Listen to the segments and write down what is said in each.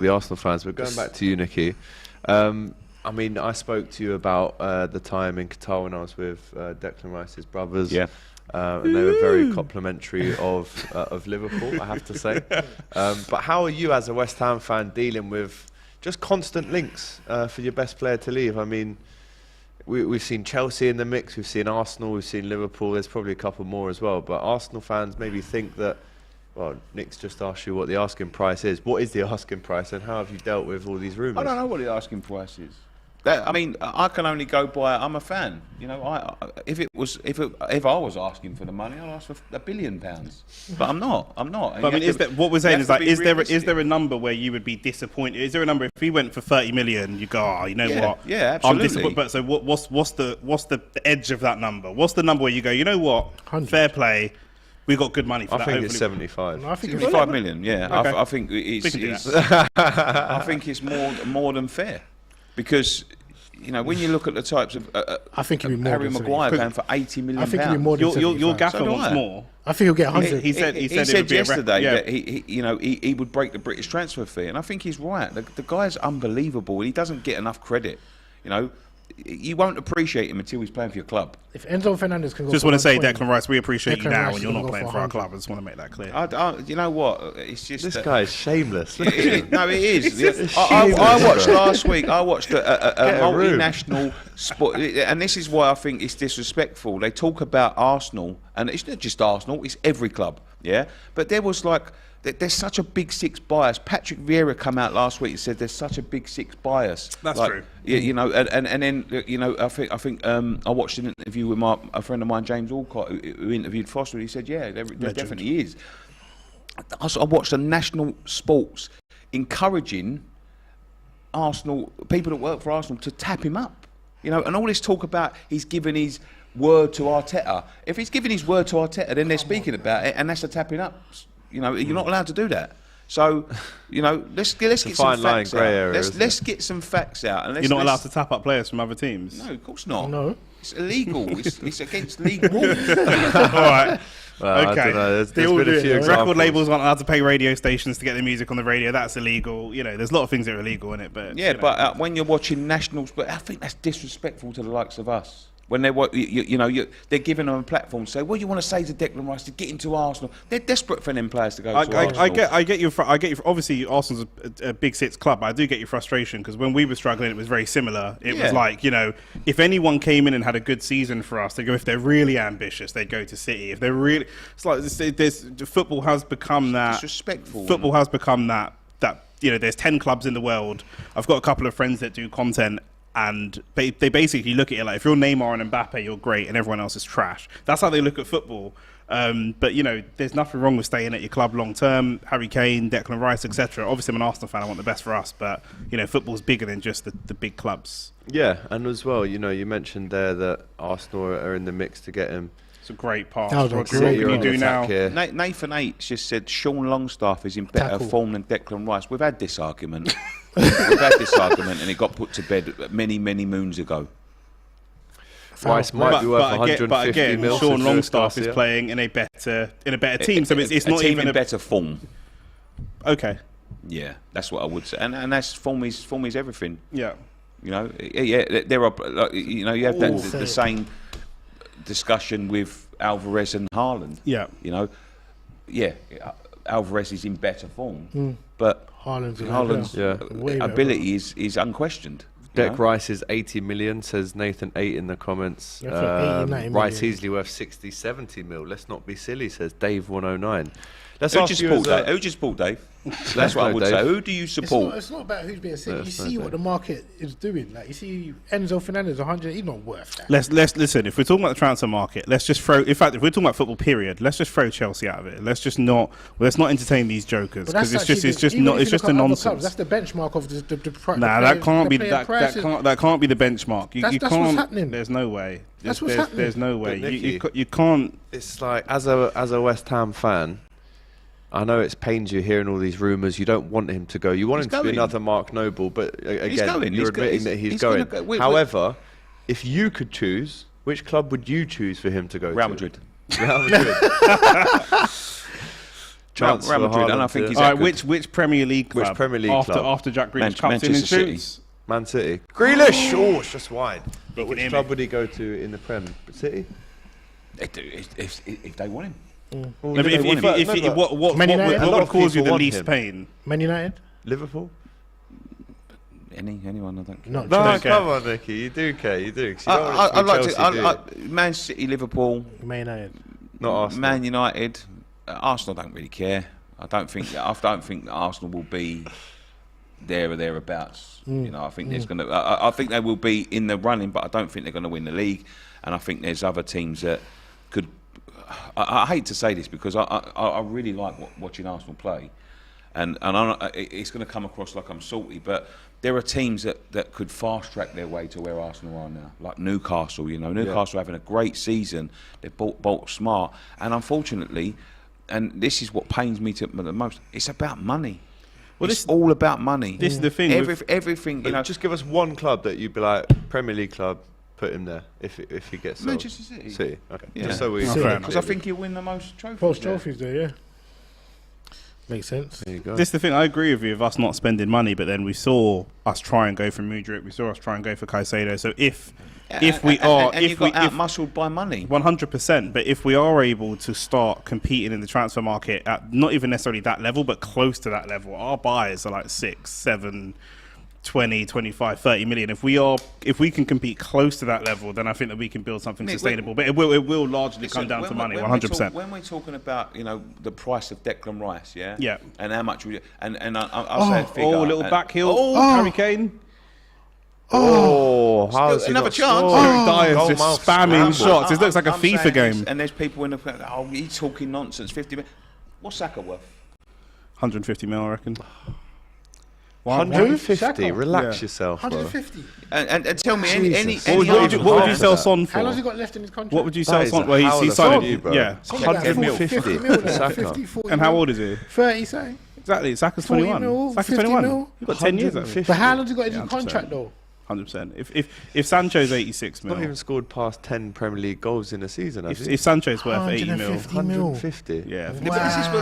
the Arsenal fans. But going back to you, Nicky, I mean, I spoke to you about the time in Qatar when I was with Declan Rice's brothers. Yeah. And they were very complimentary of Liverpool, I have to say. But how are you as a West Ham fan dealing with just constant links for your best player to leave? I mean, we've seen Chelsea in the mix, we've seen Arsenal, we've seen Liverpool, there's probably a couple more as well. But Arsenal fans maybe think that, well, Nick's just asked you what the asking price is. What is the asking price and how have you dealt with all these rumours? I don't know what the asking price is. I mean, I can only go by. I'm a fan, you know. If I was asking for the money, I'd ask for £1 billion. But I'm not. But I mean, what we're saying is like, is there a number where you would be disappointed? Is there a number if he went for 30 million, you go, oh, you know what? Yeah, absolutely. I'm disappointed. But so what's the edge of that number? What's the number where you go, you know what? 100. Fair play. We got good money for that. I think it's 75. No, I think 75 million. Yeah, Okay. I think it's I think it's more than fair, because you know when you look at the types of I think it'd be more Harry than Maguire 75. going for £80 million. I think it'd be more than Your 75. gaffer So do wants I. more. I think he'll get 100. He said it would be yesterday yeah. that he would break the British transfer fee, and I think he's right. The guy's unbelievable. He doesn't get enough credit. You know, you won't appreciate him until he's playing for your club. If Enzo Fernandez can go Just for want to say, 120, Declan Rice, we appreciate you Declan now Rice when you're can not go playing for for our 100. club. I just want to make that clear. You know what? It's just This guy's shameless. No, it is. I shameless, watched bro. last week. I watched a Get a room. multinational sport, and this is why I think it's disrespectful. They talk about Arsenal, and it's not just Arsenal; it's every club. Yeah, but there was like. There's such a big six bias. Patrick Vieira come out last week and said there's such a big six bias. That's like, true. You know, and then you know, I think I watched an interview with a friend of mine, James Alcott, who interviewed Foster. And he said, yeah, there definitely is. I watched a national sports encouraging Arsenal people that work for Arsenal to tap him up. You know, and all this talk about he's given his word to Arteta. If he's giving his word to Arteta, then they're speaking about it, and that's a tapping up. You know, you're not allowed to do that. So, you know, let's get some facts out. Let's get some facts out. And You're not allowed to tap up players from other teams. No, of course not. No. It's illegal. it's against league rules. All right. Well, Okay. I don't know. There's been a few Record examples. labels aren't allowed to pay radio stations to get their music on the radio. That's illegal. You know, there's a lot of things that are illegal in it. But Yeah, you know. but when you're watching nationals, but I think that's disrespectful to the likes of us. When they're they're giving them a platform to say, "What do you want to say to Declan Rice to get into Arsenal?" They're desperate for them players to go to Arsenal. I get your. Obviously, Arsenal's a big six club. But I do get your frustration because when we were struggling, it was very similar. It was like, you know, if anyone came in and had a good season for us, they go. If they're really ambitious, they go to City. If they're really, it's like football has become that. Disrespectful. Football has become that. You know, there's 10 clubs in the world. I've got a couple of friends that do content. And they basically look at it like, if you're Neymar and Mbappe, you're great, and everyone else is trash. That's how they look at football. But you know, there's nothing wrong with staying at your club long term. Harry Kane, Declan Rice, etc. Obviously, I'm an Arsenal fan. I want the best for us. But you know, football's bigger than just the big clubs. Yeah, and as well, you know, you mentioned there that Arsenal are in the mix to get him. It's a great pass. That was a What great can you on do attack now? here. Nathan H just said Sean Longstaff is in better Tackle. form than Declan Rice. We've had this argument. We've had this argument, and it got put to bed many moons ago. Rice might be worth 150 but again, mil. Sean to Longstaff is Garcia. playing in a better team. So it's a not team even in better form. Okay. Yeah, that's what I would say, and that's form is everything. Yeah. You know, there are, like, you know, you have the same discussion with Alvarez and Haaland. Yeah. You know, Alvarez is in better form, but Haaland's Way better. ability is unquestioned. you Deck know? Rice is 80 million, says Nathan 8 in the comments. Yeah, for 80, 90 Rice million. easily worth 60, 70 mil. Let's not be silly, says Dave 109. Let's Who ask just you support as a- Dave? Who just support Dave? That's what I would Dave. say. Who do you support? It's not about who's being sick. That's You no see Dave. what the market is doing. Like you see Enzo Fernandez 100. He's not worth that. Let's listen. If we're talking about the transfer market, let's just throw. In fact, if we're talking about football, period, let's just throw Chelsea out of it. Let's not entertain these jokers But that's because it's actually just even not. if It's you just look a at other nonsense. clubs, that's the benchmark of the Nah, that can't be that that can't be the benchmark. You That's can't. what's happening. There's no way. That's what's there's, happening. There's no way. But You can't. It's like, as a West Ham fan, I know it's pains you hearing all these rumours. You don't want him to go. You want He's him to be going. another Mark Noble, but again, going. you're He's admitting go- that he's he's going. gonna go. However, if you could choose, which club would you choose for him to go Real to? Madrid. Real Madrid. chance Real for Madrid, and I Haaland think to- he's All that right, good. which Premier League club? Which Premier League after club? after Jack Grealish cups in and Manchester City. shoots? Man City. Grealish! Oh, it's just wide. But can which hear club me. would he go to in the Prem? City? If they want him. Well, No, but they want him. if what Man United? A lot would of cause you people the want least him. pain? Man United? Liverpool? Anyone, I don't care. No, No, don't care. come on, Nicky. You do care. You do. 'Cause you don't want it I'd be like Chelsea, to. do you? Man City, Liverpool, Man United. Not Arsenal. Man United, Arsenal don't really care. I don't think that Arsenal will be there or thereabouts. You know, I think there's gonna. I think they will be in the running, but I don't think they're going to win the league. And I think there's other teams that could. I hate to say this because I really like watching Arsenal play, and it's going to come across like I'm salty, but there are teams that could fast track their way to where Arsenal are now, like Newcastle. You know, Newcastle are having a great season. They've bought smart, and unfortunately, and this is what pains me the most. It's about money. Well, It's all about money. This is the thing. Everything, you know. Just give us one club that you'd be like, Premier League club, put him there if he gets sold. Manchester City. City. Okay. Yeah. Just so we. Oh, fair enough. Because I think he'll win the most trophies. Post there. trophies there, yeah. Makes sense. There you go. This is the thing. I agree with you of us not spending money, but then we saw us try and go for Mudryk. We saw us try and go for Caicedo. So if we are, and you if we got out-muscled by money. 100%, but if we are able to start competing in the transfer market at not even necessarily that level, but close to that level, our buyers are like 6, 7, 20, 25, 30 million. If we can compete close to that level, then I think that we can build something Nick, sustainable. But it will largely come down to money, 100%. When we're talking about, you know, the price of Declan Rice, yeah, Yeah. and how much we I'll say a figure. Oh, a little and- back heel. Oh, Harry Kane. Oh, how's he another not chance. scored? Eric Dyer's Goal just mouth spamming scramble. shots. It looks like a I'm FIFA saying game. this, and there's people in the oh, he's talking nonsense. 50 million. What's Saka worth? 150 mil, I reckon. 150. Saka? Relax Yeah. yourself, bro. 150. And tell me any Jesus. What would you Arsenal sell player- Son How long's he for? got left in his contract? What would you That sell is Son? a Well, howler he's for signed. you, bro. Yeah. Something like 100 mil. 50 mil there, Saka. 50, 40 And how mil. old is he? 30, say. Exactly. Saka's 40 21. mil, Saka's 50 21. mil. You've got 10 years. Though. 150. But how long's he got in his 100%. contract, though? 100%. If Sancho's 86 Not mil, even scored past 10 Premier League goals in a season, has he? if Sancho's worth 80 mil, 150 mil. 150. yeah. But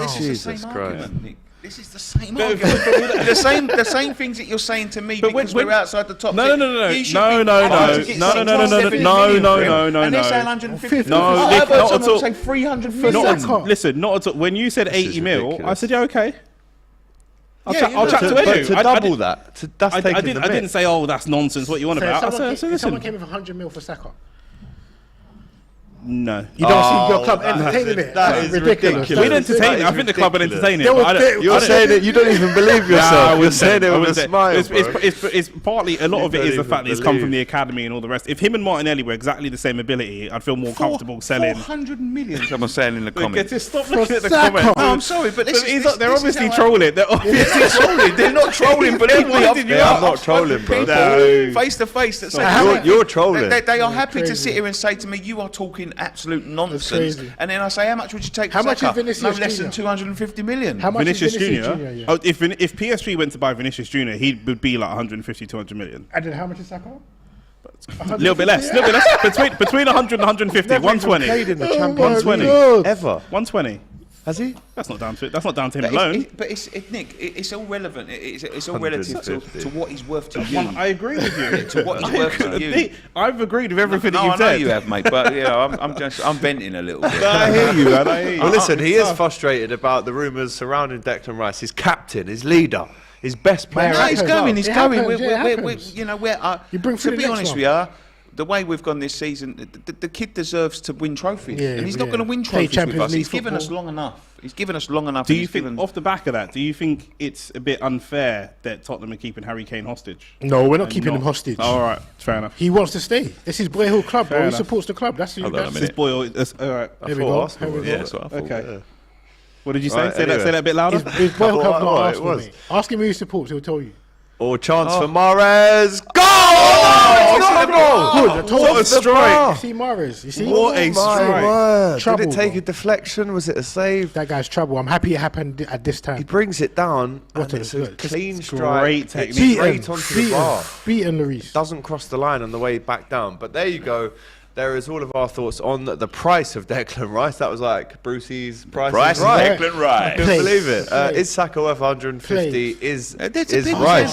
this is the Jesus same Christ. argument, Nick. This is the same argument. the same things that you're saying to me But because when- we're outside the top. No, six. no, no, no, You should no, be no, trying no, to get no, no, 60, no, no, 70 no, million no, for him, no, no, and they're no. saying 150. No, I've Nick, heard not at someone all. say 300 For million. Saka. Listen, not at all. When you said 80 is mil, I ridiculous. said, yeah, okay. I'll Yeah, chat you know, to But you. to double that, that's I taking the didn't mick. say, oh, that's nonsense. What you want So if about? I someone, said, if someone listen. came with 100 mil for Saka, No. you don't see your club that is entertaining it. it. That That's is ridiculous. ridiculous. We'd That is entertain it. I think the club would ridiculous. entertain it. They but would- I don't- they- I You're don't- saying it, you don't even believe Nah, I yourself. You're wouldn't saying say- it I with a wouldn't say- smile, It's partly, a lot of it don't is the even fact that it's come from believe. the academy and all the rest. If him and Martinelli were exactly the same ability, I'd feel more comfortable selling. 400 million. Someone saying in the comments. Stop For looking at the Saka. comments. No, I'm sorry, but this is They're this obviously is how trolling. They're obviously trolling. They're not trolling, believe me. Why did you Yeah, I'm ask? not trolling, bro. People No. face to face that say You're trolling. They are happy to crazy. sit here and say to me, "You are talking absolute nonsense." crazy. And then I say, "How much would you take for How much Saka?" is Vinicius No less than Junior? 250 million. How much Vinicius is Vinicius Junior. Junior? Yeah. Oh, if PSG went to buy Vinicius Junior, he would be like 150, 200 million. And then how much is Saka? A little bit less. Little bit less. Between 100 and 150. Never even 120. played in the Oh Champions my 120. God. Ever. 120. Has he? That's not down to him But alone. Nick, it's all relevant. It's all relative 150. to what he's worth to you. I agree with you. To what he's worth to you. I've agreed with everything No, that I you've know said. you have, mate. But I'm venting a little bit. I hear you, man. I hear you. Well, listen, he is frustrated about the rumours surrounding Declan Rice, his captain, his leader, his best player. Man, No, at he's the happens. going. club. He's It going. happens, it happens. You know, we're. You bring To through the be next honest one. with you, the way we've gone this season, the kid deserves to win trophies, Yeah, and he's not yeah. going to win Play trophies with Champions us. League He's given us football. long enough. He's given us long enough. Do and you he's think, given- off the back of that, do you think it's a bit unfair that Tottenham are keeping Harry Kane hostage? No, we're not And keeping not- him hostage. Oh, all right, fair enough. He wants to stay. This is Boy Hill Club, bro. Fair He enough. supports the club. That's who. Hold on a That's minute. This boy, all right. Here we thought go. Arsenal Here we was- go. Yeah, that's what I thought. Okay. Yeah. What did you say? Right, Say anyway. that a bit louder. His Boy Hill Club's Oh, not it Arsenal, was. mate. Ask him who he supports. He'll tell you. Or chance for Mahrez. Goal! Good. I told What you. a strike! You see Mahrez. You see. What a My strike. word. Trouble, Did it take bro. a deflection? Was it a save? That guy's trouble. I'm happy it happened at this He time. brings it down, What and a- it's a look, clean it's strike. great It's technique. straight onto the bar. Beaten, Lloris. Doesn't cross the line on the way back down. But there you go. there is all of our thoughts on the price of Declan Rice. That was like Brucey's price Price is right. Declan Rice. Couldn't believe it. Is Saka worth 150? Is That's a big Rice